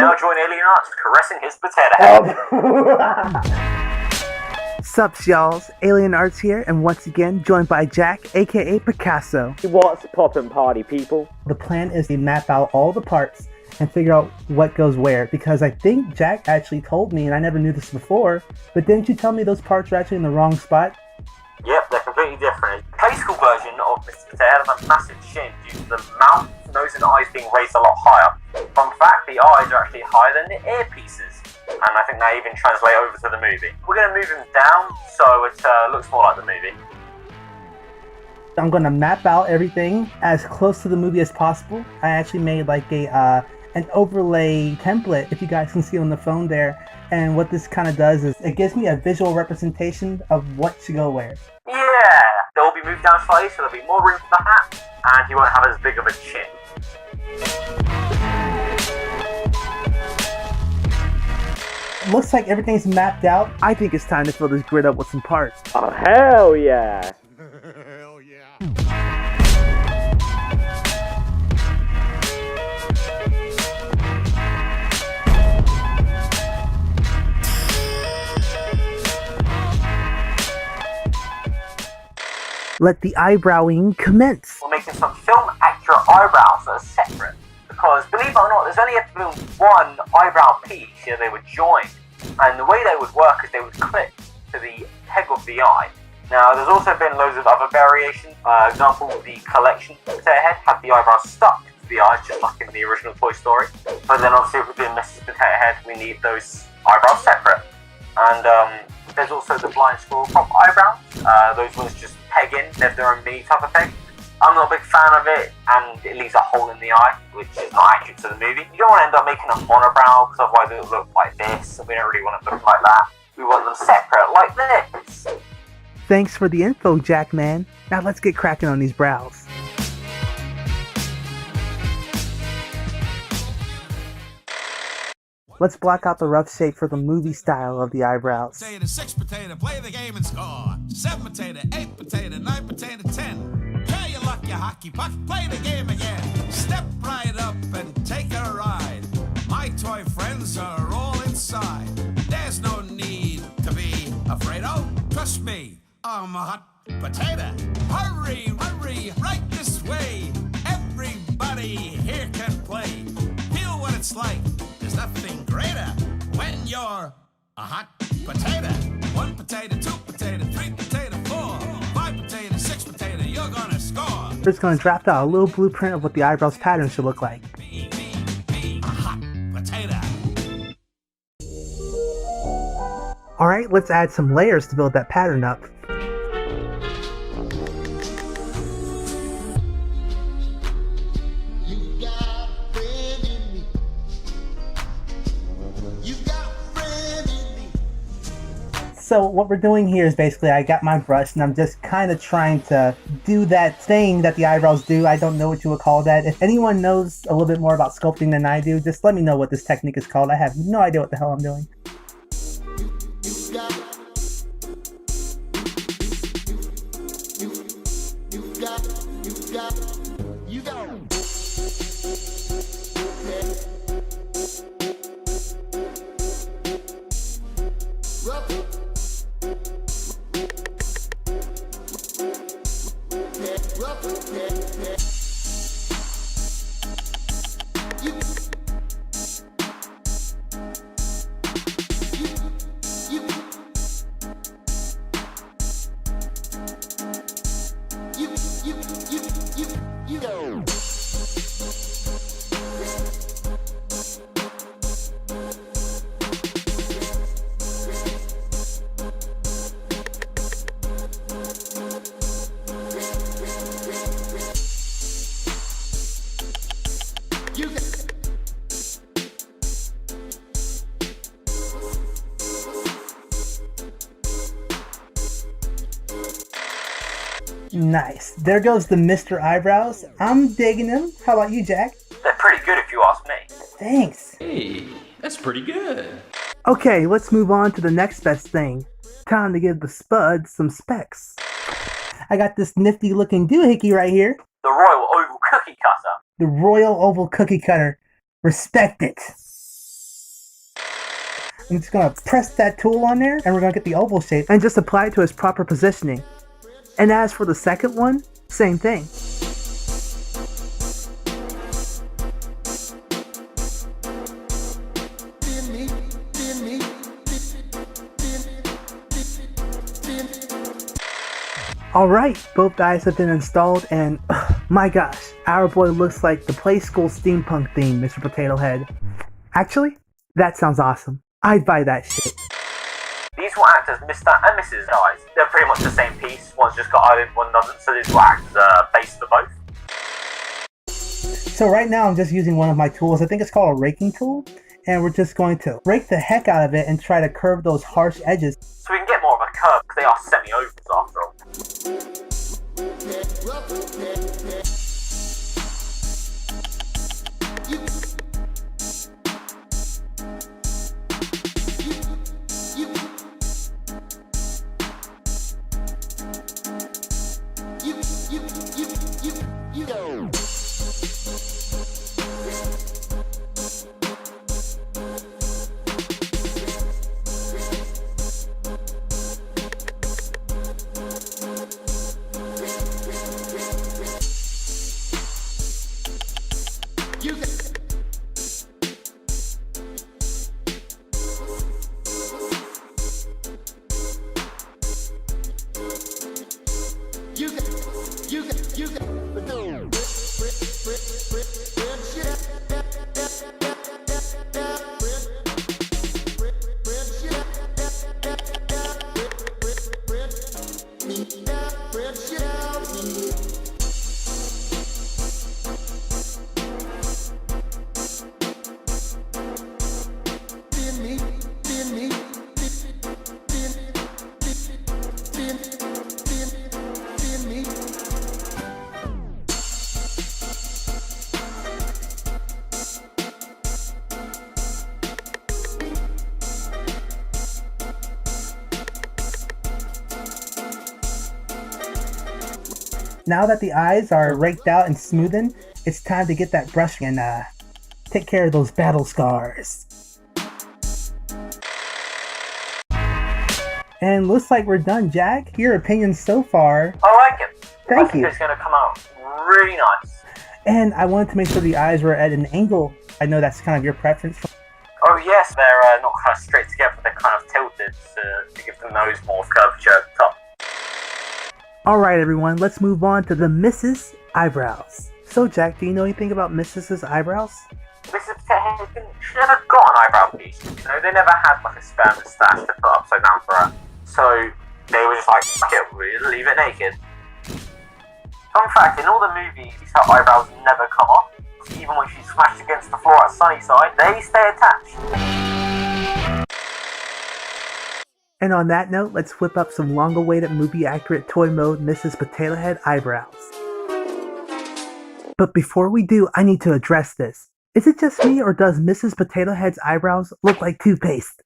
now join Alien Arts caressing his potato head. Sups, y'all? Alien Arts here, and once again joined by Jack, aka Picasso. What's poppin', party people? The plan is to map out all the parts and figure out what goes where, because I think Jack actually told me, and I never knew this before, but didn't you tell me those parts are actually in the wrong spot? Yep, they're completely different. The Playskool version of Mr. Potato has a massive chin due to the mouth, nose and eyes being raised a lot higher. Fun fact, the eyes are actually higher than the earpieces. And I think they even translate over to the movie. We're going to move him down so it looks more like the movie. I'm going to map out everything as close to the movie as possible. I actually made like an overlay template, if you guys can see on the phone there. And what this kind of does is it gives me a visual representation of what should go where. Yeah, they'll be moved down slightly so there'll be more room for the hat and he won't have as big of a chin. Looks like everything's mapped out. I think it's time to fill this grid up with some parts. Oh, hell yeah! Hell yeah! Let the eyebrowing commence. We're making some film accurate eyebrows that are separate. Because, believe it or not, there's only have to be one eyebrow piece here they would join. And the way they would work is they would clip to the peg of the eye. Now, there's also been loads of other variations. Example, the collection potato head had the eyebrows stuck to the eyes, just like in the original Toy Story. But then obviously if we're doing Mrs. Potato Head, we need those eyebrows separate. And there's also the blind squirrel pop eyebrows. Those ones just peg in, they have their own mini type of peg. I'm not a big fan of it, and it leaves a hole in the eye, which is not accurate to the movie. You don't want to end up making a monobrow, because otherwise it'll look like this, and we don't really want it to look like that. We want them separate, like this. Thanks for the info, Jack man. Now let's get cracking on these brows. Let's block out the rough shape for the movie style of the eyebrows. Potato, 6 potato, play the game and score. 7 potato, 8 potato, 9 potato, 10. Try your luck, you hockey puck, play the game again. Step right up and take a ride. My toy friends are all inside. There's no need to be afraid. Oh, trust me, I'm a hot potato. Hurry, hurry, right this way. Everybody here can play. Feel what it's like. There's nothing greater when you're a hot potato. 1 potato, 2 potato, 3 potato, 4, 5 potato, 6 potato, you're gonna score. We're just gonna draft out a little blueprint of what the eyebrows pattern should look like. Be a hot potato. Alright, let's add some layers to build that pattern up. So what we're doing here is basically I got my brush and I'm just kind of trying to do that thing that the eyebrows do. I don't know what you would call that. If anyone knows a little bit more about sculpting than I do, just let me know what this technique is called. I have no idea what the hell I'm doing. Nice. There goes the Mr. Eyebrows. I'm digging them. How about you, Jack? They're pretty good if you ask me. Thanks. Hey, that's pretty good. Okay, let's move on to the next best thing. Time to give the spud some specs. I got this nifty looking doohickey right here. The Royal Oval Cookie Cutter. The Royal Oval Cookie Cutter. Respect it. I'm just gonna press that tool on there and we're gonna get the oval shape and just apply it to its proper positioning. And as for the second one, same thing. Alright, both eyes have been installed and my gosh, our boy looks like the Playskool steampunk theme, Mr. Potato Head. Actually, that sounds awesome. I'd buy that shit. These will act as Mr. and Mrs. Eyes. They're pretty much the same piece. One's just got eyelid, one doesn't, so these will act as a base for both. So right now I'm just using one of my tools. I think it's called a raking tool. And we're just going to rake the heck out of it and try to curve those harsh edges. So we can get more of a curve, because they are semi-ovals after all. Now that the eyes are raked out and smoothened, it's time to get that brush and take care of those battle scars. And looks like we're done, Jack. Your opinion so far. I like it. Thank I think you. it's going to come out really nice. And I wanted to make sure the eyes were at an angle. I know that's kind of your preference. Oh yes, they're not kind of straight together, they're kind of tilted to give the nose more curvature at the top. Alright everyone, let's move on to the Mrs. Eyebrows. So Jack, do you know anything about Mrs.'s eyebrows? Mrs. Potato Head, she never got an eyebrow piece. You know, they never had like a spare moustache to put upside down for her. So they were just like, fuck it, we'll leave it naked. Fun fact, in all the movies, her eyebrows never come off. Even when she's smashed against the floor at Sunnyside, they stay attached. And on that note, let's whip up some long-awaited movie-accurate toy mode Mrs. Potato Head eyebrows. But before we do, I need to address this. Is it just me, or does Mrs. Potato Head's eyebrows look like toothpaste?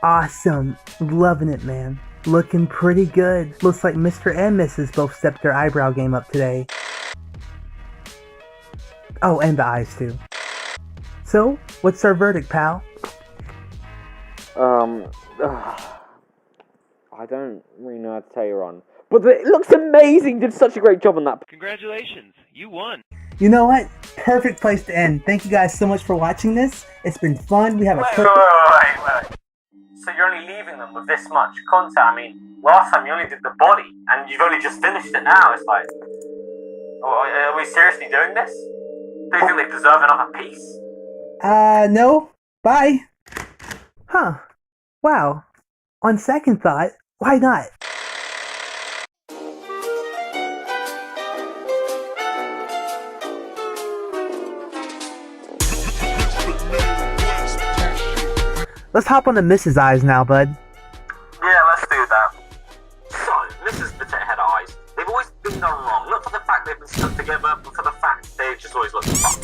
Awesome. Loving it, man. Looking pretty good. Looks like Mr. and Mrs. both stepped their eyebrow game up today. Oh, and the eyes too. So, what's our verdict, pal? I don't really know how to tell you, Ron. But it looks amazing! Did such a great job on that. Congratulations, you won. You know what? Perfect place to end. Thank you guys so much for watching this. It's been fun. We have a Wait. So you're only leaving them with this much content? I mean, last time you only did the body, and you've only just finished it now. It's like, are we seriously doing this? Do you think they deserve another piece? No. Bye. Huh. Wow. On second thought, why not? Let's hop on to Mrs. Eyes now, bud. Yeah, let's do that. So, Mrs. Potato Head Eyes, they've always been done wrong. Not for the fact they've been stuck together, but for the fact they've just always looked fun.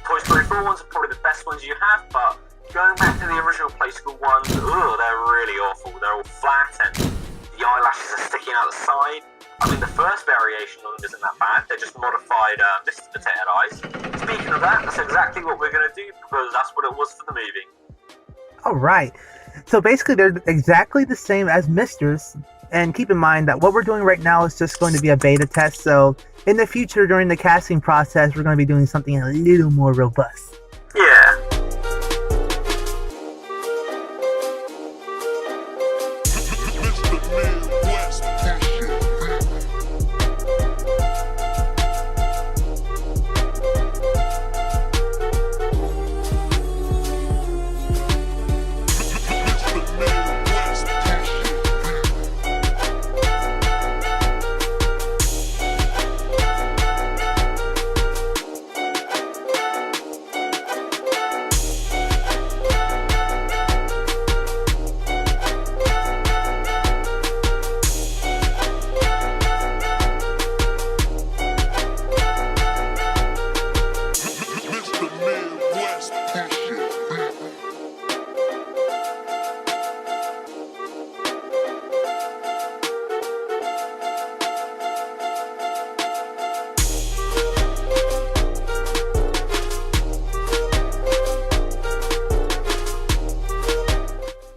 Toy Story 4 ones are probably the best ones you have, but going back to the original Playskool ones, they're really awful. They're all flat and the eyelashes are sticking out the side. I mean, the first variation of them isn't that bad. They just modified Mrs. Potato Head Eyes. Speaking of that, that's exactly what we're going to do because that's what it was for the movie. Alright, so basically they're exactly the same as Misters, and keep in mind that what we're doing right now is just going to be a beta test, so in the future during the casting process we're going to be doing something a little more robust. Yeah.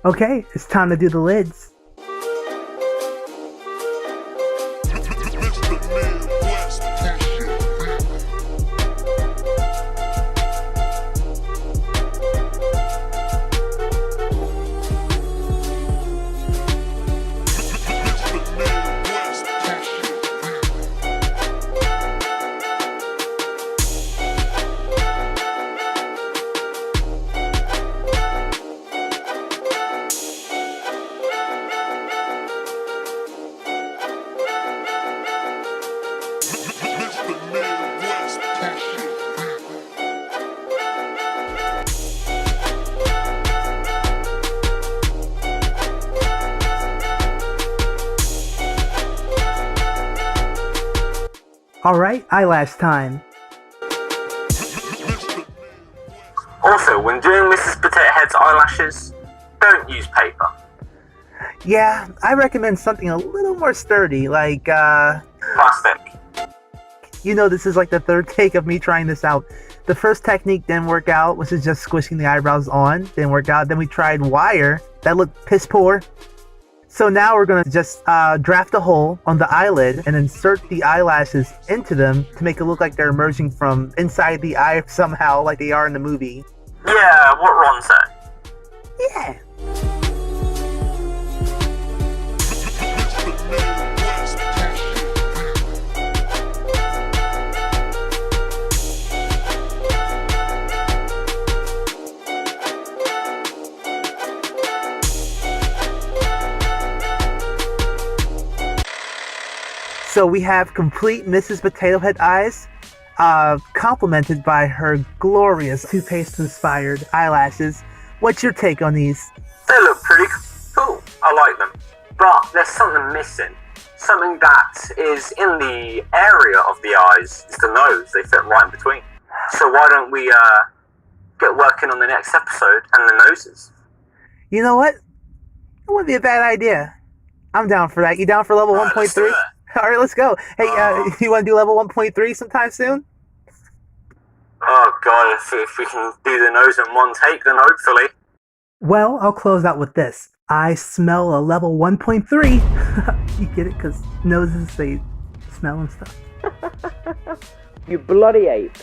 Okay, it's time to do the lids. Alright, eyelash time. Also, when doing Mrs. Potato Head's eyelashes, don't use paper. Yeah, I recommend something a little more sturdy, like, Plastic. you know, this is like the third take of me trying this out. The first technique didn't work out, which is just squishing the eyebrows on. Didn't work out. Then we tried wire. That looked piss poor. So now we're going to just draft a hole on the eyelid and insert the eyelashes into them to make it look like they're emerging from inside the eye somehow, like they are in the movie. Yeah, what Ron said. Yeah. So we have complete Mrs. Potato Head eyes, complemented by her glorious toothpaste-inspired eyelashes. What's your take on these? They look pretty cool. I like them. But there's something missing. Something that is in the area of the eyes. It's the nose. They fit right in between. So why don't we get working on the next episode and the noses? You know what? It wouldn't be a bad idea. I'm down for that. You down for level 1.3? Alright, let's go. Hey, you want to do level 1.3 sometime soon? Oh god, if we can do the nose in one take, then hopefully. Well, I'll close out with this. I smell a level 1.3. You get it? Because noses, they smell and stuff. You bloody ape.